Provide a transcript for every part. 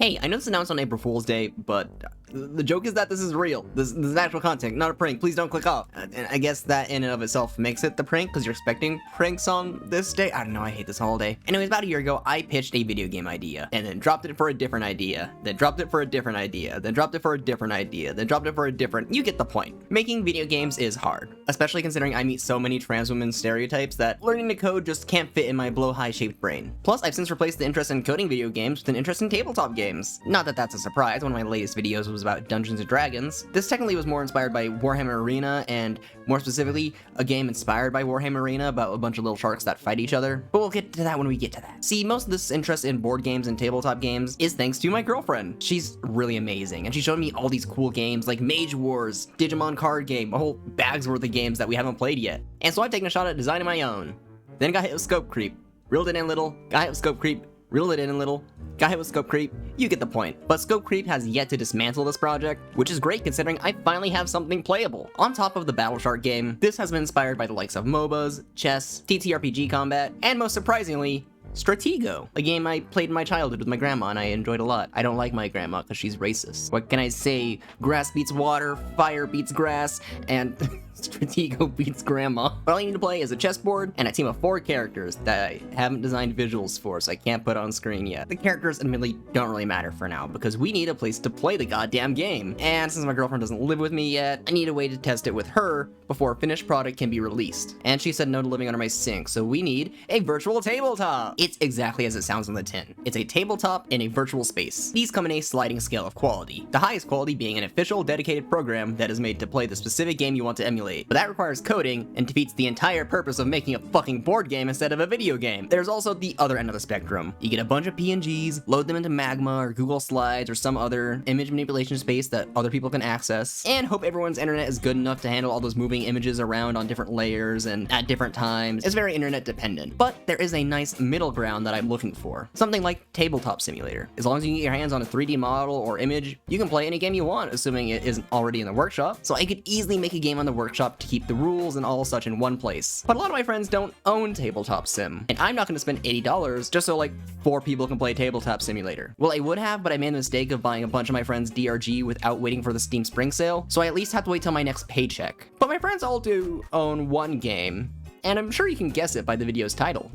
Hey, I know this is announced on April Fool's Day, but the joke is that this is real. This is actual content, not a prank. Please don't click off. And I guess that in and of itself makes it the prank, because you're expecting pranks on this day. I don't know, I hate this holiday. Anyways, about a year ago, I pitched a video game idea, and then dropped it for a different idea, then dropped it for a different idea, then dropped it for a different idea, then dropped it for a different... You get the point. Making video games is hard, especially considering I meet so many trans women stereotypes that learning to code just can't fit in my blow-high-shaped brain. Plus, I've since replaced the interest in coding video games with an interest in tabletop games. Not that that's a surprise, one of my latest videos was about Dungeons & Dragons. This technically was more inspired by Warhammer Arena, and more specifically, a game inspired by Warhammer Arena about a bunch of little sharks that fight each other, but we'll get to that when we get to that. See, most of this interest in board games and tabletop games is thanks to my girlfriend. She's really amazing, and she showed me all these cool games like Mage Wars, Digimon card game, a whole bag's worth of games that we haven't played yet. And so I've taken a shot at designing my own. Then got hit with scope creep. Reeled it in little, got hit with scope creep, reeled it in a little, got hit with scope creep, you get the point. But scope creep has yet to dismantle this project, which is great considering I finally have something playable. On top of the Battle Shark game, this has been inspired by the likes of MOBAs, chess, TTRPG combat, and most surprisingly, Stratego, a game I played in my childhood with my grandma and I enjoyed a lot. I don't like my grandma because she's racist. What can I say? Grass beats water, fire beats grass, and Stratego beats grandma. But all you need to play is a chessboard and a team of 4 characters that I haven't designed visuals for, so I can't put on screen yet. The characters admittedly don't really matter for now because we need a place to play the goddamn game. And since my girlfriend doesn't live with me yet, I need a way to test it with her before a finished product can be released. And she said no to living under my sink, so we need a virtual tabletop. It's exactly as it sounds on the tin. It's a tabletop in a virtual space. These come in a sliding scale of quality, the highest quality being an official dedicated program that is made to play the specific game you want to emulate. But that requires coding and defeats the entire purpose of making a fucking board game instead of a video game. There's also the other end of the spectrum. You get a bunch of PNGs, load them into Magma or Google Slides or some other image manipulation space that other people can access, and hope everyone's internet is good enough to handle all those moving images around on different layers and at different times. It's very internet dependent. But there is a nice middle ground that I'm looking for. Something like Tabletop Simulator. As long as you can get your hands on a 3D model or image, you can play any game you want, assuming it isn't already in the workshop. So I could easily make a game on the workshop to keep the rules and all such in one place. But a lot of my friends don't own Tabletop Sim, and I'm not going to spend $80 just so like 4 people can play Tabletop Simulator. Well, I would have, but I made the mistake of buying a bunch of my friends' DRG without waiting for the Steam Spring Sale, so I at least have to wait till my next paycheck. But my friends all do own one game, and I'm sure you can guess it by the video's title.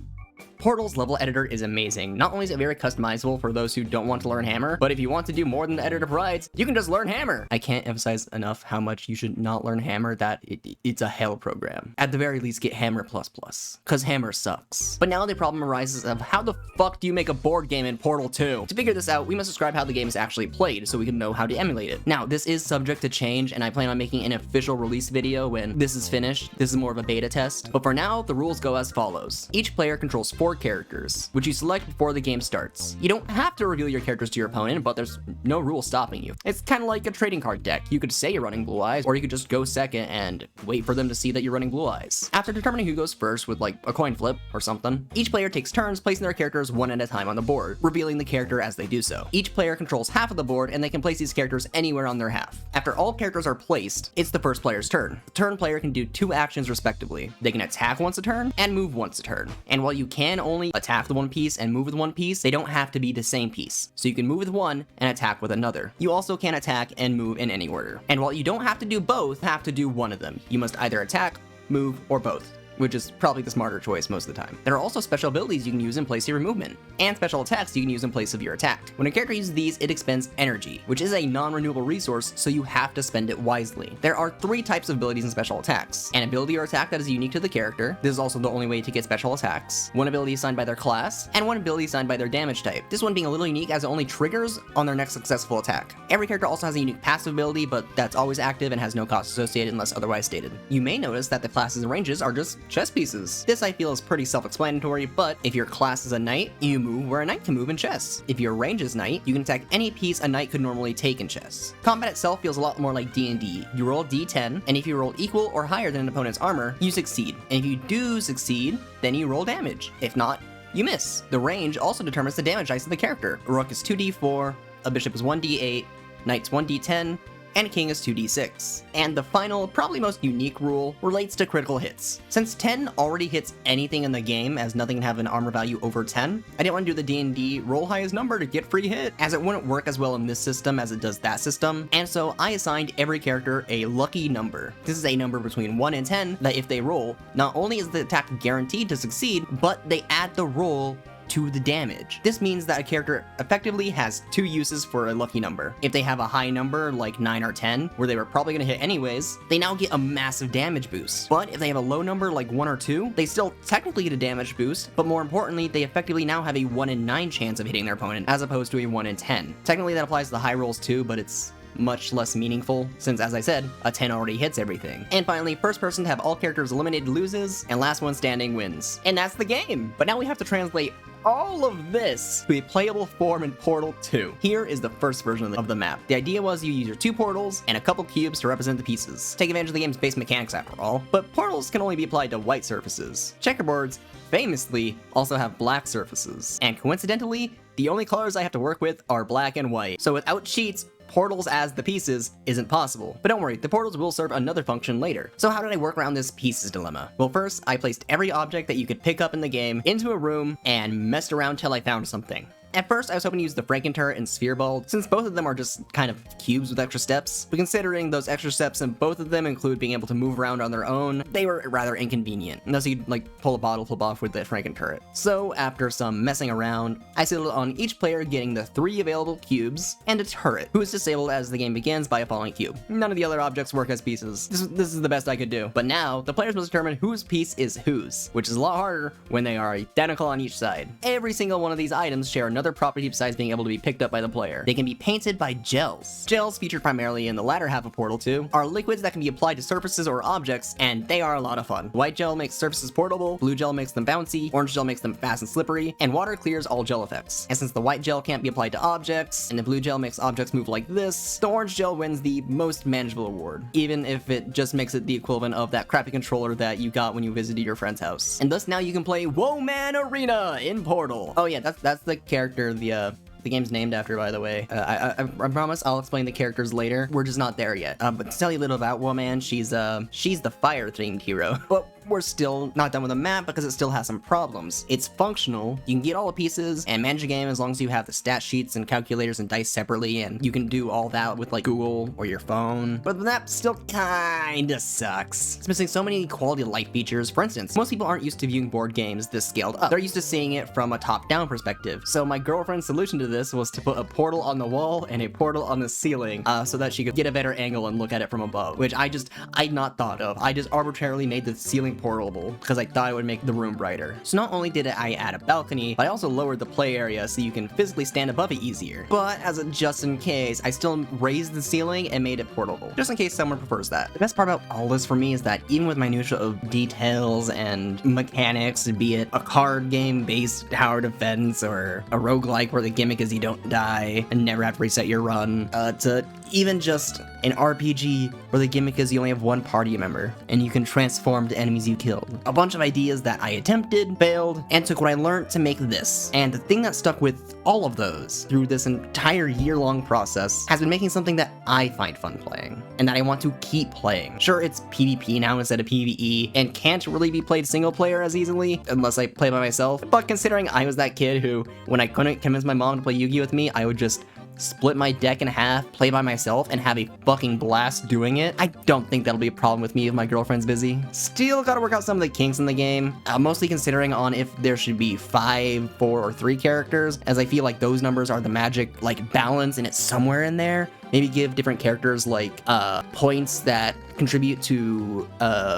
Portal's level editor is amazing. Not only is it very customizable for those who don't want to learn Hammer, but if you want to do more than the editor provides, you can just learn Hammer. I can't emphasize enough how much you should not learn Hammer, that it's a hell program. At the very least, get Hammer++, cause Hammer sucks. But now the problem arises of how the fuck do you make a board game in Portal 2? To figure this out, we must describe how the game is actually played so we can know how to emulate it. Now, this is subject to change, and I plan on making an official release video when this is finished. This is more of a beta test. But for now, the rules go as follows. Each player controls 4 characters, which you select before the game starts. You don't have to reveal your characters to your opponent, but there's no rule stopping you. It's kind of like a trading card deck. You could say you're running Blue Eyes, or you could just go second and wait for them to see that you're running Blue Eyes. After determining who goes first with like a coin flip or something, each player takes turns placing their characters one at a time on the board, revealing the character as they do so. Each player controls half of the board, and they can place these characters anywhere on their half. After all characters are placed, it's the first player's turn. The turn player can do 2 actions respectively. They can attack once a turn and move once a turn. And while you can only attack the one piece and move with one piece, they don't have to be the same piece. So you can move with one and attack with another. You also can attack and move in any order. And while you don't have to do both, have to do one of them. You must either attack, move, or both, which is probably the smarter choice most of the time. There are also special abilities you can use in place of your movement, and special attacks you can use in place of your attack. When a character uses these, it expends energy, which is a non-renewable resource, so you have to spend it wisely. There are 3 types of abilities and special attacks. An ability or attack that is unique to the character. This is also the only way to get special attacks. One ability assigned by their class, and one ability assigned by their damage type. This one being a little unique as it only triggers on their next successful attack. Every character also has a unique passive ability, but that's always active and has no cost associated unless otherwise stated. You may notice that the classes and ranges are just chess pieces. This I feel is pretty self-explanatory, but if your class is a knight, you move where a knight can move in chess. If your range is knight, you can attack any piece a knight could normally take in chess. Combat itself feels a lot more like D&D. You roll D10, and if you roll equal or higher than an opponent's armor, you succeed. And if you do succeed, then you roll damage. If not, you miss. The range also determines the damage dice of the character. A rook is 2d4, a bishop is 1d8, knight's 1d10, and king is 2d6. And the final, probably most unique rule relates to critical hits. Since 10 already hits anything in the game, as nothing can have an armor value over 10, I didn't want to do the D&D roll highest number to get free hit, as it wouldn't work as well in this system as it does that system, and so I assigned every character a lucky number. This is a number between 1 and 10 that if they roll, not only is the attack guaranteed to succeed, but they add the roll to the damage. This means that a character effectively has 2 uses for a lucky number. If they have a high number like 9 or 10, where they were probably going to hit anyways, they now get a massive damage boost. But if they have a low number like 1 or 2, they still technically get a damage boost, but more importantly, they effectively now have a 1 in 9 chance of hitting their opponent, as opposed to a 1 in 10. Technically that applies to the high rolls too, but it's much less meaningful, since as I said, a 10 already hits everything. And finally, first person to have all characters eliminated loses, and last one standing wins. And that's the game! But now we have to translate all of this to a playable form in Portal 2. Here is the first version of the map. The idea was you use your 2 portals and a couple cubes to represent the pieces. Take advantage of the game's base mechanics after all, but portals can only be applied to white surfaces. Checkerboards, famously, also have black surfaces. And coincidentally, the only colors I have to work with are black and white. So without cheats, portals as the pieces isn't possible. But don't worry, the portals will serve another function later. So how did I work around this pieces dilemma? Well, first, I placed every object that you could pick up in the game into a room and messed around till I found something. At first, I was hoping to use the Franken-turret and Sphere Ball, since both of them are just kind of cubes with extra steps, but considering those extra steps and both of them include being able to move around on their own, they were rather inconvenient, unless you could, like, pull a bottle flip off with the Franken-turret. So, after some messing around, I settled on each player getting the 3 available cubes and a turret, who is disabled as the game begins by a falling cube. None of the other objects work as pieces. This is the best I could do. But now, the players must determine whose piece is whose, which is a lot harder when they are identical on each side. Every single one of these items share another property besides being able to be picked up by the player. They can be painted by gels. Gels, featured primarily in the latter half of Portal 2, are liquids that can be applied to surfaces or objects, and they are a lot of fun. White gel makes surfaces portable, blue gel makes them bouncy, orange gel makes them fast and slippery, and water clears all gel effects. And since the white gel can't be applied to objects, and the blue gel makes objects move like this, the orange gel wins the most manageable award, even if it just makes it the equivalent of that crappy controller that you got when you visited your friend's house. And thus now you can play Whoa Man Arena in Portal. Oh yeah, that's the character the game's named after, by the way. I promise I'll explain the characters later. We're just not there yet. But to tell you a little about Woman, she's the fire-themed hero. But we're still not done with the map because it still has some problems. It's functional, you can get all the pieces and manage a game as long as you have the stat sheets and calculators and dice separately, and you can do all that with like Google or your phone. But the map still kinda sucks. It's missing so many quality of life features. For instance, most people aren't used to viewing board games this scaled up. They're used to seeing it from a top-down perspective. So my girlfriend's solution to this was to put a portal on the wall and a portal on the ceiling so that she could get a better angle and look at it from above, which I'd not thought of. I just arbitrarily made the ceiling portable because I thought it would make the room brighter. So not only did I add a balcony, but I also lowered the play area so you can physically stand above it easier. But as a just in case, I still raised the ceiling and made it portable, just in case someone prefers that. The best part about all this for me is that even with minutia of details and mechanics, be it a card game based tower defense or a roguelike where the gimmick is you don't die and never have to reset your run, to even just an RPG where the gimmick is you only have one party member and you can transform the enemies you killed. A bunch of ideas that I attempted, failed, and took what I learned to make this. And the thing that stuck with all of those through this entire year-long process has been making something that I find fun playing and that I want to keep playing. Sure, it's PvP now instead of PvE and can't really be played single player as easily unless I play by myself, but considering I was that kid who, when I couldn't convince my mom to play Yu-Gi-Oh with me, I would just split my deck in half, play by myself, and have a fucking blast doing it. I don't think that'll be a problem with me if my girlfriend's busy. Still gotta work out some of the kinks in the game, mostly considering on if there should be 5, 4, or 3 characters, as I feel like those numbers are the magic, like, balance, and it's somewhere in there. Maybe give different characters, like, points that contribute to,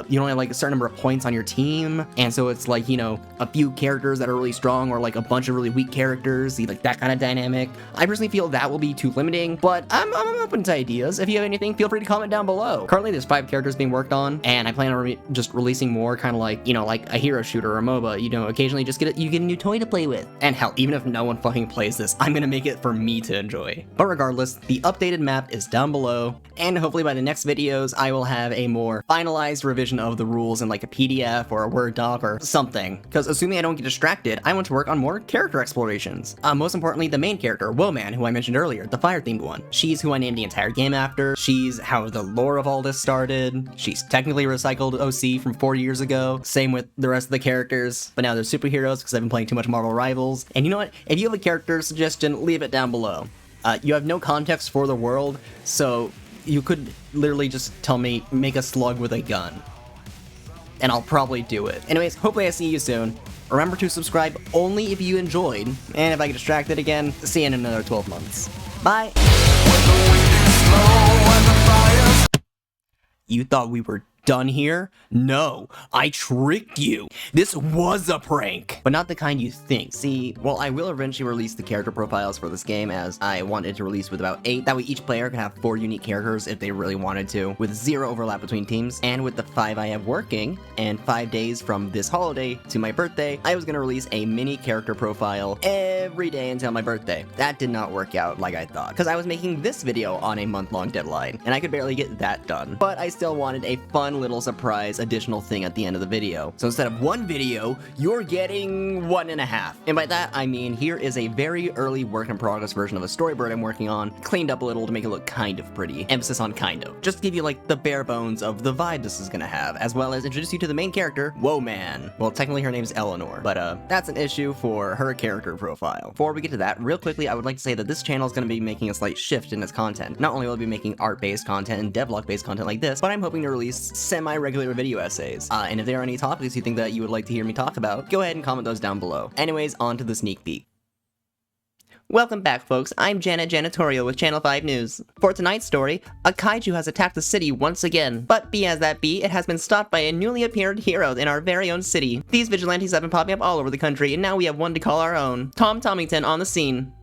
you only have, like, a certain number of points on your team, and so it's, like, you know, a few characters that are really strong, or, like, a bunch of really weak characters, like, that kind of dynamic. I personally feel that will be too limiting, but I'm open to ideas. If you have anything, feel free to comment down below. Currently, there's 5 characters being worked on, and I plan on just releasing more, kind of like, you know, like a hero shooter or a MOBA, you know, occasionally just you get a new toy to play with. And hell, even if no one fucking plays this, I'm gonna make it for me to enjoy. But regardless, the updated updated map is down below, and hopefully by the next videos I will have a more finalized revision of the rules in like a PDF or a Word doc or something, because assuming I don't get distracted, I want to work on more character explorations. Most importantly, the main character, Woman, who I mentioned earlier, the fire-themed one. She's who I named the entire game after, she's how the lore of all this started, she's technically recycled OC from 4 years ago, same with the rest of the characters, but now they're superheroes because I've been playing too much Marvel Rivals. And you know what? If you have a character suggestion, leave it down below. You have no context for the world, so you could literally just tell me, make a slug with a gun. And I'll probably do it. Anyways, hopefully I see you soon. Remember to subscribe only if you enjoyed, and if I get distracted again, see you in another 12 months. Bye! You thought we were done here? No, I tricked you. This was a prank. But not the kind you think. See, well, I will eventually release the character profiles for this game, as I wanted to release with about 8. That way each player can have 4 unique characters if they really wanted to, with 0 overlap between teams. And with the 5 I have working, and 5 days from this holiday to my birthday, I was going to release a mini character profile every day until my birthday. That did not work out like I thought, because I was making this video on a month-long deadline, and I could barely get that done. But I still wanted a fun little surprise additional thing at the end of the video. So instead of 1 video, you're getting 1.5. And by that, I mean here is a very early work in progress version of a storyboard I'm working on, cleaned up a little to make it look kind of pretty. Emphasis on kind of. Just to give you like the bare bones of the vibe this is gonna have, as well as introduce you to the main character, Woman. Well, technically her name's Eleanor, but that's an issue for her character profile. Before we get to that, real quickly, I would like to say that this channel is gonna be making a slight shift in its content. Not only will it be making art-based content and devlog-based content like this, but I'm hoping to release semi-regular video essays. And if there are any topics you think that you would like to hear me talk about, go ahead and comment those down below. Anyways, on to the sneak peek. Welcome back, folks. I'm Janet Janitorial with Channel 5 News. For tonight's story, a kaiju has attacked the city once again. But be as that be, it has been stopped by a newly appeared hero in our very own city. These vigilantes have been popping up all over the country, and now we have one to call our own. Tom Tomington on the scene.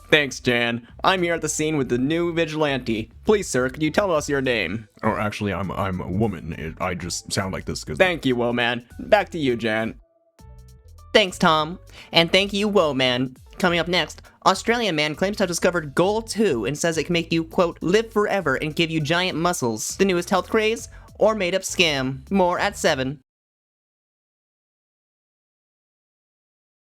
Thanks, Jan. I'm here at the scene with the new vigilante. Please, sir, could you tell us your name? Oh, actually, I'm a woman. I just sound like this because... Thank you, Woman. Back to you, Jan. Thanks, Tom. And thank you, Woman. Coming up next, Australian man claims to have discovered Goal 2 and says it can make you, quote, live forever and give you giant muscles. The newest health craze or made-up scam. More at 7.